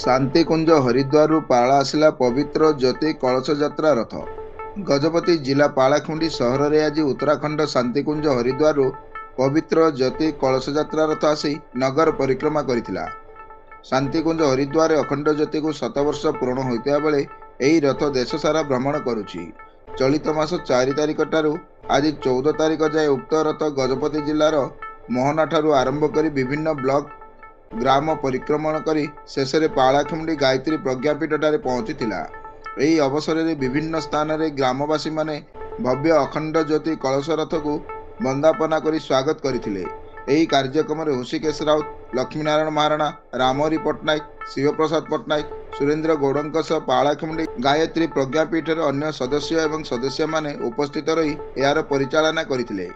ଶାନ୍ତିକୁଞ୍ଜ ହରିଦ୍ୱାରରୁ ପାଳ ଆସିଲା ପବିତ୍ର ଜ୍ୟୋତି କଳସ ଯାତ୍ରା ରଥ। ଗଜପତି ଜିଲ୍ଲା ପାଳାଖୁଣ୍ଡି ସହରରେ ଆଜି ଉତ୍ତରାଖଣ୍ଡ ଶାନ୍ତିକୁଞ୍ଜ ହରିଦ୍ୱାରରୁ ପବିତ୍ର ଜ୍ୟୋତି କଳସ ଯାତ୍ରା ରଥ ଆସି ନଗର ପରିକ୍ରମା କରିଥିଲା। ଶାନ୍ତିକୁଞ୍ଜ ହରିଦ୍ୱାରରେ ଅଖଣ୍ଡ ଜ୍ୟୋତିକୁ 7 ବର୍ଷ ପୂରଣ ହୋଇଥିବା ବେଳେ ଏହି ରଥ ଦେଶ ସାରା ଭ୍ରମଣ କରୁଛି। ଚଳିତ ମାସ 4 ତାରିଖ ଠାରୁ ଆଜି 14 ତାରିଖ ଯାଏଁ ଉକ୍ତ ରଥ ଗଜପତି ଜିଲ୍ଲାର ମୋହନାଠାରୁ ଆରମ୍ଭ କରି ବିଭିନ୍ନ ବ୍ଲକ ଗ୍ରାମ ପରିକ୍ରମଣ କରି ଶେଷରେ ପାଳାଖୁଣ୍ଡି ଗାୟତ୍ରୀ ପ୍ରଜ୍ଞାପୀଠଠାରେ ପହଞ୍ଚିଥିଲା। ଏହି ଅବସରରେ ବିଭିନ୍ନ ସ୍ଥାନରେ ଗ୍ରାମବାସୀମାନେ ଭବ୍ୟ ଅଖଣ୍ଡ ଜ୍ୟୋତି କଳସ ରଥକୁ ବନ୍ଦାପନା କରି ସ୍ୱାଗତ କରିଥିଲେ। ଏହି କାର୍ଯ୍ୟକ୍ରମରେ ହୃଷିକେଶ ରାଉତ, ଲକ୍ଷ୍ମୀନାରାୟଣ ମହାରଣା, ରାମହରି ପଟ୍ଟନାୟକ, ଶିବପ୍ରସାଦ ପଟ୍ଟନାୟକ, ସୁରେନ୍ଦ୍ର ଗୌଡ଼ଙ୍କ ସହ ପାଳାଖୁଣ୍ଡି ଗାୟତ୍ରୀ ପ୍ରଜ୍ଞାପୀଠର ଅନ୍ୟ ସଦସ୍ୟ ଏବଂ ସଦସ୍ୟମାନେ ଉପସ୍ଥିତ ରହି ଏହାର ପରିଚାଳନା କରିଥିଲେ।